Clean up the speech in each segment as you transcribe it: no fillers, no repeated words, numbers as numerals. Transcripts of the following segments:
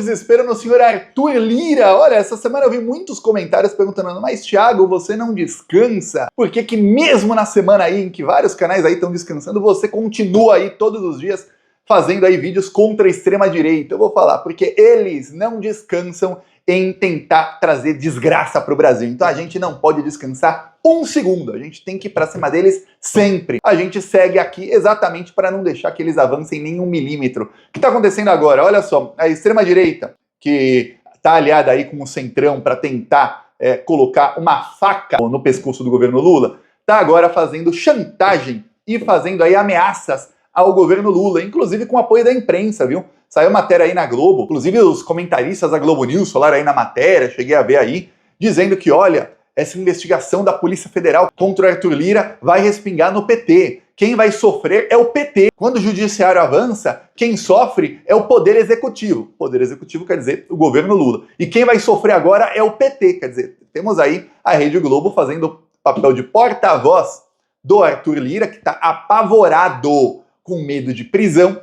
Desespero no senhor Arthur Lira. Olha, essa semana eu vi muitos comentários perguntando, mas Thiago, você não descansa? Por que mesmo na semana aí em que vários canais aí estão descansando, você continua aí todos os dias fazendo aí vídeos contra a extrema-direita? Eu vou falar, porque eles não descansam em tentar trazer desgraça para o Brasil. Então a gente não pode descansar um segundo, a gente tem que ir para cima deles sempre. A gente segue aqui exatamente para não deixar que eles avancem nem 1 milímetro. O que está acontecendo agora? Olha só, a extrema-direita, que está aliada aí com o Centrão para tentar colocar uma faca no pescoço do governo Lula, está agora fazendo chantagem e fazendo aí ameaças ao governo Lula, inclusive com apoio da imprensa, viu? Saiu matéria aí na Globo, inclusive os comentaristas da Globo News falaram aí na matéria, cheguei a ver aí, dizendo que, olha, essa investigação da Polícia Federal contra o Arthur Lira vai respingar no PT. Quem vai sofrer é o PT. Quando o judiciário avança, quem sofre é o Poder Executivo. Poder Executivo quer dizer o governo Lula. E quem vai sofrer agora é o PT, quer dizer, temos aí a Rede Globo fazendo papel de porta-voz do Arthur Lira, que está apavorado com medo de prisão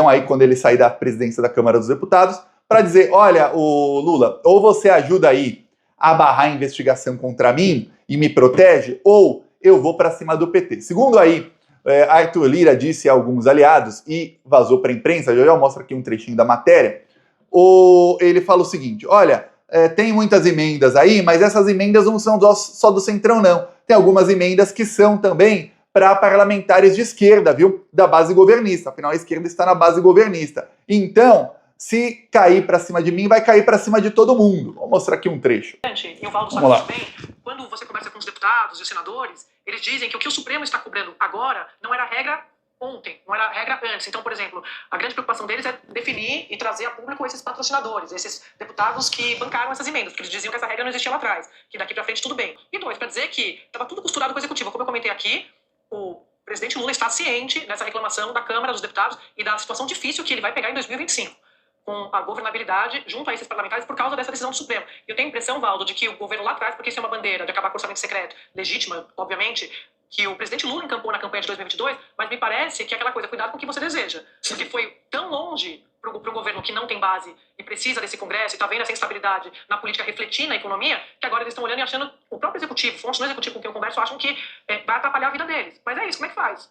aí quando ele sair da presidência da Câmara dos Deputados, para dizer, olha, o Lula, ou você ajuda aí a barrar a investigação contra mim e me protege, ou eu vou para cima do PT. Segundo aí, Arthur Lira disse a alguns aliados, e vazou para a imprensa, já mostro aqui um trechinho da matéria, ele fala o seguinte, olha, tem muitas emendas aí, mas essas emendas não são só do Centrão, não. Tem algumas emendas que são também para parlamentares de esquerda, viu? Da base governista. Afinal, a esquerda está na base governista. Então, se cair para cima de mim, vai cair para cima de todo mundo. Vou mostrar aqui um trecho. E o Valdo sabe muito bem, quando você conversa com os deputados e os senadores, eles dizem que o que o Supremo está cobrando agora não era regra ontem, não era regra antes. Então, por exemplo, a grande preocupação deles é definir e trazer a público esses patrocinadores, esses deputados que bancaram essas emendas, porque eles diziam que essa regra não existia lá atrás, que daqui para frente tudo bem. E dois, para dizer que estava tudo costurado com o Executivo. Como eu comentei aqui, o presidente Lula está ciente dessa reclamação da Câmara dos Deputados e da situação difícil que ele vai pegar em 2025, com a governabilidade junto a esses parlamentares por causa dessa decisão do Supremo. Eu tenho a impressão, Valdo, de que o governo lá atrás, porque isso é uma bandeira de acabar com o orçamento secreto, legítima, obviamente, que o presidente Lula encampou na campanha de 2022, mas me parece que é aquela coisa, cuidado com o que você deseja. Porque foi tão longe para o governo que não tem base e precisa desse Congresso e está vendo essa instabilidade na política refletir na economia, que agora eles estão olhando e achando, o próprio Executivo, fontes no Executivo com quem eu converso, acham que vai atrapalhar a vida deles. Mas é isso, como é que faz?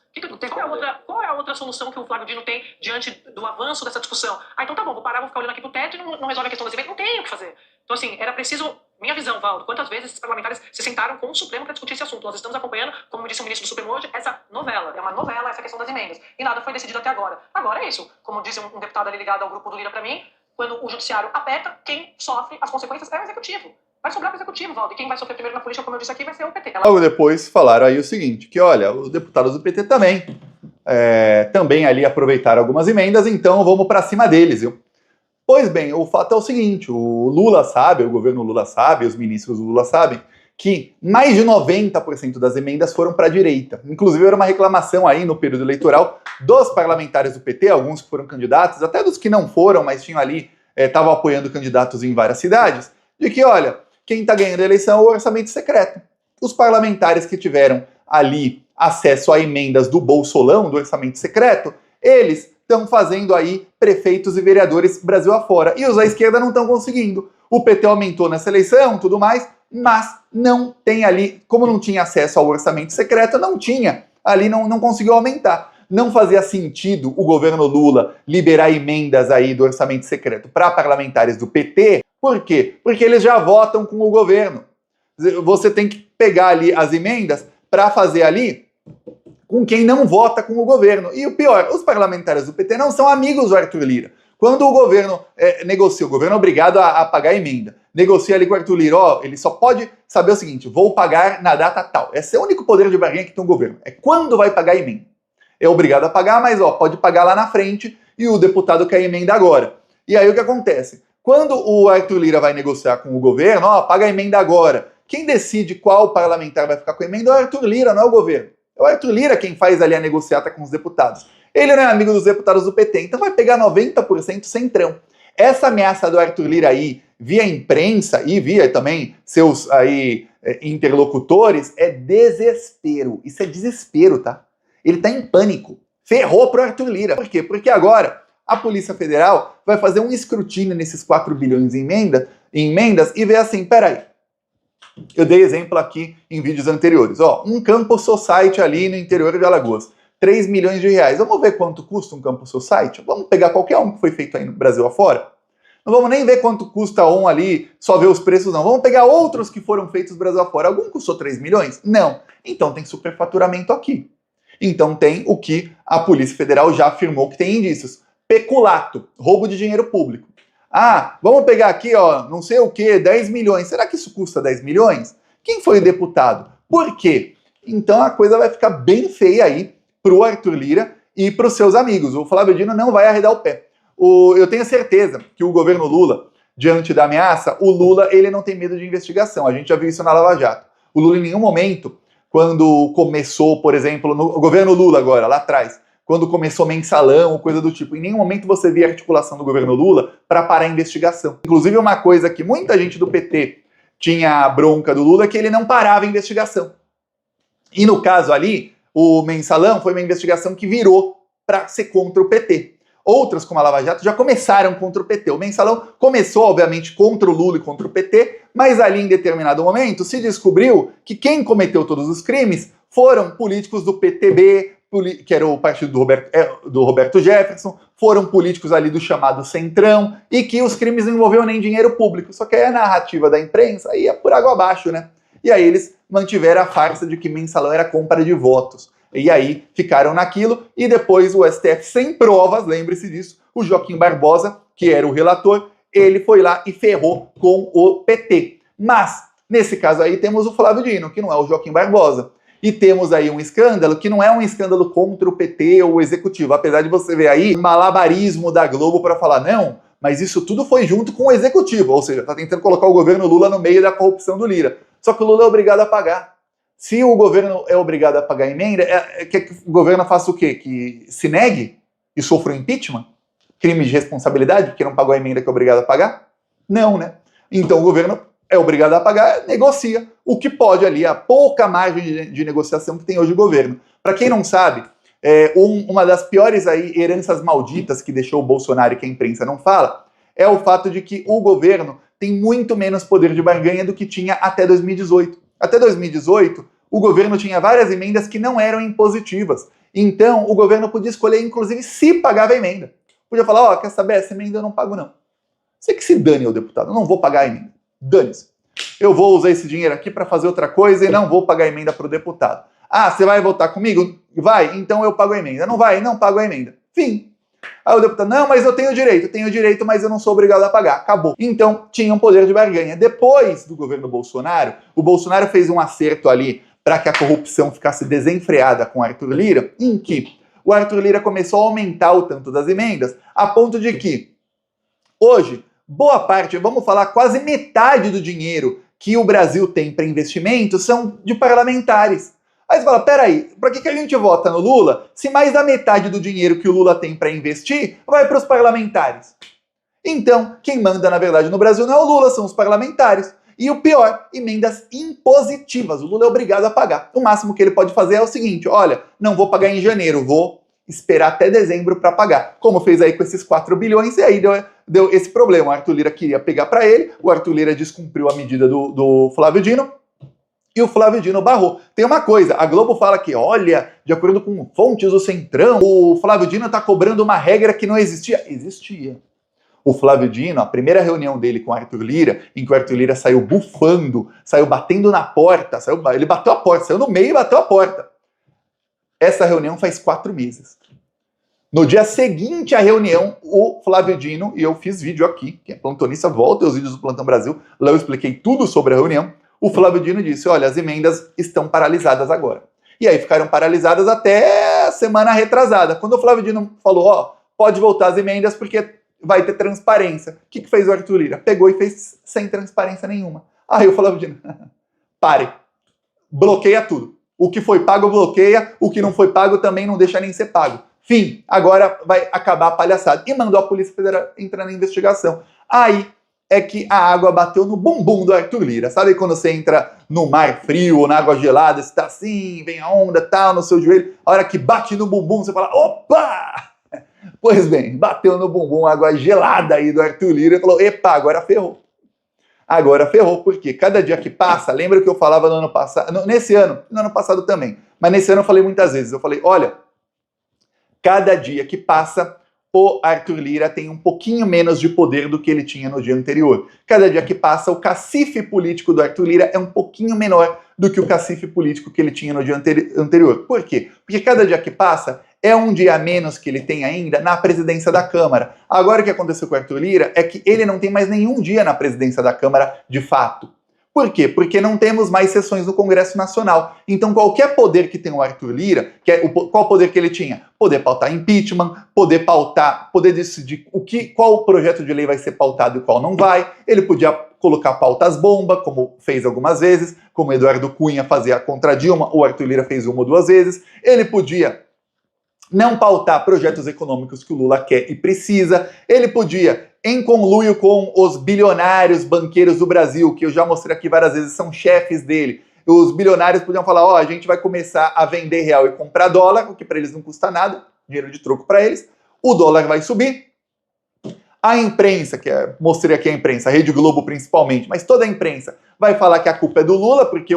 Qual é a outra solução que o Flávio Dino tem diante do avanço dessa discussão? Ah, então tá bom, vou parar, vou ficar olhando aqui pro teto e não resolve a questão das emendas. Não tem o que fazer. Então, assim, era preciso, minha visão, Valdo, quantas vezes esses parlamentares se sentaram com o Supremo para discutir esse assunto. Nós estamos acompanhando, como disse o ministro do Supremo hoje, essa novela. É uma novela essa questão das emendas. E nada foi decidido até agora. Agora é isso. Como disse um deputado ali ligado ao grupo do Lira para mim, quando o judiciário aperta, quem sofre as consequências é o Executivo. Vai sobrar para o Executivo, Valdo. E quem vai sofrer primeiro na política, como eu disse aqui, vai ser o PT. Logo depois falaram aí o seguinte, que olha, os deputados do PT também ali aproveitaram algumas emendas, então vamos para cima deles, viu? Pois bem, o fato é o seguinte, o Lula sabe, o governo Lula sabe, os ministros do Lula sabem, que mais de 90% das emendas foram para a direita. Inclusive era uma reclamação aí no período eleitoral dos parlamentares do PT, alguns que foram candidatos, até dos que não foram, mas tinham ali, estavam apoiando candidatos em várias cidades, de que, olha, quem está ganhando a eleição é o orçamento secreto. Os parlamentares que tiveram ali acesso a emendas do Bolsolão, do orçamento secreto, eles estão fazendo aí prefeitos e vereadores Brasil afora. E os da esquerda não estão conseguindo. O PT aumentou nessa eleição, tudo mais, mas não tem ali, como não tinha acesso ao orçamento secreto, não tinha. Ali não conseguiu aumentar. Não fazia sentido o governo Lula liberar emendas aí do orçamento secreto para parlamentares do PT. Por quê? Porque eles já votam com o governo. Você tem que pegar ali as emendas para fazer ali com quem não vota com o governo. E o pior, os parlamentares do PT não são amigos do Arthur Lira. Quando o governo negocia, o governo é obrigado a pagar a emenda, negocia ali com o Arthur Lira, ele só pode saber o seguinte, vou pagar na data tal. Esse é o único poder de barganha que tem o governo, é quando vai pagar a emenda. É obrigado a pagar, mas pode pagar lá na frente e o deputado quer a emenda agora. E aí o que acontece? Quando o Arthur Lira vai negociar com o governo, paga a emenda agora. Quem decide qual parlamentar vai ficar com a emenda é o Arthur Lira, não é o governo. É o Arthur Lira quem faz ali a negociata com os deputados. Ele não é amigo dos deputados do PT, então vai pegar 90% Centrão. Essa ameaça do Arthur Lira aí, via imprensa e via também seus aí interlocutores, é desespero. Isso é desespero, tá? Ele tá em pânico. Ferrou pro Arthur Lira. Por quê? Porque agora A Polícia Federal vai fazer um escrutínio nesses 4 bilhões em emendas e ver assim, peraí, eu dei exemplo aqui em vídeos anteriores, ó, um campus society ali no interior de Alagoas, 3 milhões de reais. Vamos ver quanto custa um campus society? Vamos pegar qualquer um que foi feito aí no Brasil afora? Não vamos nem ver quanto custa um ali, só ver os preços não. Vamos pegar outros que foram feitos no Brasil afora. Algum custou 3 milhões? Não. Então tem superfaturamento aqui. Então tem o que a Polícia Federal já afirmou que tem indícios. Peculato, roubo de dinheiro público. Ah, vamos pegar aqui, ó, não sei o que, 10 milhões. Será que isso custa 10 milhões? Quem foi o deputado? Por quê? Então a coisa vai ficar bem feia aí pro Arthur Lira e pros seus amigos. O Flávio Dino não vai arredar o pé. Eu tenho certeza que o governo Lula, diante da ameaça, o Lula ele não tem medo de investigação. A gente já viu isso na Lava Jato. O Lula em nenhum momento, quando começou, por exemplo, no governo Lula agora, lá atrás, quando começou mensalão ou coisa do tipo, em nenhum momento você via a articulação do governo Lula para parar a investigação. Inclusive uma coisa que muita gente do PT tinha bronca do Lula é que ele não parava a investigação. E no caso ali, o mensalão foi uma investigação que virou para ser contra o PT. Outras, como a Lava Jato, já começaram contra o PT. O mensalão começou, obviamente, contra o Lula e contra o PT, mas ali, em determinado momento, se descobriu que quem cometeu todos os crimes foram políticos do PTB, que era o partido do Roberto Jefferson, foram políticos ali do chamado Centrão, e que os crimes não envolviam nem dinheiro público. Só que aí a narrativa da imprensa ia por água abaixo, né? E aí eles mantiveram a farsa de que mensalão era compra de votos. E aí ficaram naquilo, e depois o STF, sem provas, lembre-se disso, o Joaquim Barbosa, que era o relator, ele foi lá e ferrou com o PT. Mas, nesse caso aí, temos o Flávio Dino, que não é o Joaquim Barbosa. E temos aí um escândalo que não é um escândalo contra o PT ou o Executivo, apesar de você ver aí um malabarismo da Globo para falar, não, mas isso tudo foi junto com o Executivo, ou seja, tá tentando colocar o governo Lula no meio da corrupção do Lira. Só que o Lula é obrigado a pagar. Se o governo é obrigado a pagar emenda, quer que o governo faça o quê? Que se negue e sofra um impeachment? Crime de responsabilidade, porque não pagou a emenda que é obrigado a pagar? Não, né? Então o governo é obrigado a pagar, negocia o que pode ali, a pouca margem de negociação que tem hoje o governo. Para quem não sabe, uma das piores aí heranças malditas que deixou o Bolsonaro e que a imprensa não fala, é o fato de que o governo tem muito menos poder de barganha do que tinha até 2018. Até 2018, o governo tinha várias emendas que não eram impositivas. Então, o governo podia escolher, inclusive, se pagava a emenda. Podia falar, ó, quer saber, essa emenda eu não pago, não. Você que se dane, o deputado, eu não vou pagar a emenda. Dane-se. Eu vou usar esse dinheiro aqui para fazer outra coisa e não vou pagar a emenda para o deputado. Ah, você vai votar comigo? Vai, então eu pago a emenda. Não vai, não pago a emenda. Fim. Aí o deputado, não, mas eu tenho direito, mas eu não sou obrigado a pagar. Acabou. Então, tinha um poder de barganha. Depois do governo Bolsonaro, o Bolsonaro fez um acerto ali para que a corrupção ficasse desenfreada com o Arthur Lira, em que o Arthur Lira começou a aumentar o tanto das emendas, a ponto de que, hoje, boa parte, vamos falar, quase metade do dinheiro que o Brasil tem para investimento são de parlamentares. Aí você fala, peraí, pra que a gente vota no Lula se mais da metade do dinheiro que o Lula tem para investir vai para os parlamentares? Então, quem manda, na verdade, no Brasil não é o Lula, são os parlamentares. E o pior, emendas impositivas. O Lula é obrigado a pagar. O máximo que ele pode fazer é o seguinte, olha, não vou pagar em janeiro, vou esperar até dezembro para pagar. Como fez aí com esses 4 bilhões, e aí deu esse problema. O Arthur Lira queria pegar para ele, o Arthur Lira descumpriu a medida do Flávio Dino, e o Flávio Dino barrou. Tem uma coisa, a Globo fala que, olha, de acordo com fontes do Centrão, o Flávio Dino está cobrando uma regra que não existia. Existia. O Flávio Dino, a primeira reunião dele com o Arthur Lira, em que o Arthur Lira saiu bufando, saiu batendo na porta, ele bateu a porta, saiu no meio e bateu a porta. Essa reunião faz 4 meses. No dia seguinte à reunião, o Flávio Dino, e eu fiz vídeo aqui, quem é plantonista, volta os vídeos do Plantão Brasil, lá eu expliquei tudo sobre a reunião. O Flávio Dino disse, olha, as emendas estão paralisadas agora. E aí ficaram paralisadas até a semana retrasada. Quando o Flávio Dino falou, ó, pode voltar as emendas porque vai ter transparência. O que fez o Arthur Lira? Pegou e fez sem transparência nenhuma. Aí o Flávio Dino, pare, bloqueia tudo. O que foi pago bloqueia, o que não foi pago também não deixa nem ser pago. Fim, agora vai acabar a palhaçada. E mandou a Polícia Federal entrar na investigação. Aí é que a água bateu no bumbum do Arthur Lira. Sabe quando você entra no mar frio ou na água gelada, você tá assim, vem a onda, tal, no seu joelho, a hora que bate no bumbum, você fala, opa! Pois bem, bateu no bumbum água gelada aí do Arthur Lira e falou, epa, agora ferrou. Agora ferrou, porque cada dia que passa, lembra que eu falava no ano passado, nesse ano, no ano passado também, mas nesse ano eu falei muitas vezes, eu falei, olha, cada dia que passa, o Arthur Lira tem um pouquinho menos de poder do que ele tinha no dia anterior. Cada dia que passa, o cacife político do Arthur Lira é um pouquinho menor do que o cacife político que ele tinha no dia anterior. Por quê? Porque cada dia que passa é um dia a menos que ele tem ainda na presidência da Câmara. Agora o que aconteceu com o Arthur Lira é que ele não tem mais nenhum dia na presidência da Câmara de fato. Por quê? Porque não temos mais sessões no Congresso Nacional. Então qualquer poder que tem o Arthur Lira, qual poder que ele tinha? Poder pautar impeachment, poder decidir qual projeto de lei vai ser pautado e qual não vai. Ele podia colocar pautas bomba, como fez algumas vezes, como Eduardo Cunha fazia contra Dilma, o Arthur Lira fez uma ou duas vezes. Ele podia não pautar projetos econômicos que o Lula quer e precisa. Ele podia, em conluio com os bilionários banqueiros do Brasil, que eu já mostrei aqui várias vezes, são chefes dele, os bilionários podiam falar, ó, a gente vai começar a vender real e comprar dólar, o que para eles não custa nada, dinheiro de troco para eles, o dólar vai subir. A imprensa, mostrei aqui a imprensa, a Rede Globo principalmente, mas toda a imprensa vai falar que a culpa é do Lula, porque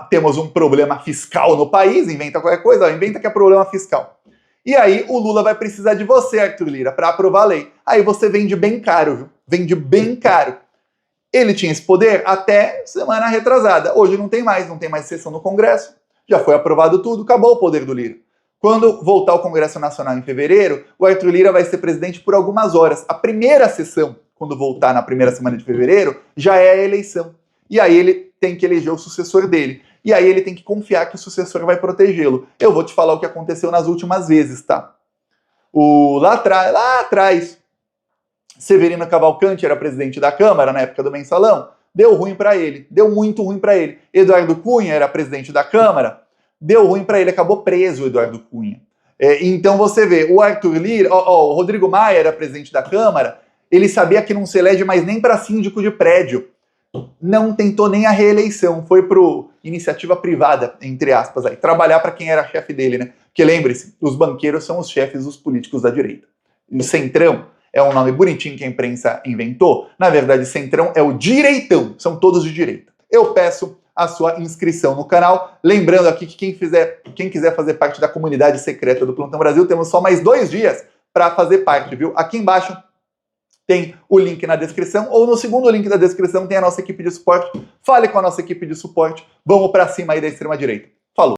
temos um problema fiscal no país, inventa qualquer coisa, inventa que é problema fiscal. E aí o Lula vai precisar de você, Arthur Lira, para aprovar a lei. Aí você vende bem caro, viu? Vende bem caro. Ele tinha esse poder até semana retrasada. Hoje não tem mais sessão no Congresso. Já foi aprovado tudo, acabou o poder do Lira. Quando voltar ao Congresso Nacional em fevereiro, o Arthur Lira vai ser presidente por algumas horas. A primeira sessão, quando voltar na primeira semana de fevereiro, já é a eleição. E aí ele tem que eleger o sucessor dele. E aí ele tem que confiar que o sucessor vai protegê-lo. Eu vou te falar o que aconteceu nas últimas vezes, tá? Lá atrás, Severino Cavalcante era presidente da Câmara, na época do Mensalão, deu ruim para ele, deu muito ruim para ele. Eduardo Cunha era presidente da Câmara, deu ruim para ele, acabou preso o Eduardo Cunha. Então você vê, o Arthur Lira, o Rodrigo Maia era presidente da Câmara, ele sabia que não se elege mais nem para síndico de prédio. Não tentou nem a reeleição, foi pro iniciativa privada, entre aspas, aí, trabalhar para quem era chefe dele, né? Porque lembre-se, os banqueiros são os chefes dos políticos da direita. E o Centrão é um nome bonitinho que a imprensa inventou. Na verdade, Centrão é o direitão, são todos de direita. Eu peço a sua inscrição no canal. Lembrando aqui que quem quiser fazer parte da comunidade secreta do Plantão Brasil, temos só mais 2 dias para fazer parte, viu? Aqui embaixo tem o link na descrição, ou no segundo link da descrição tem a nossa equipe de suporte. Fale com a nossa equipe de suporte. Vamos para cima aí da extrema-direita.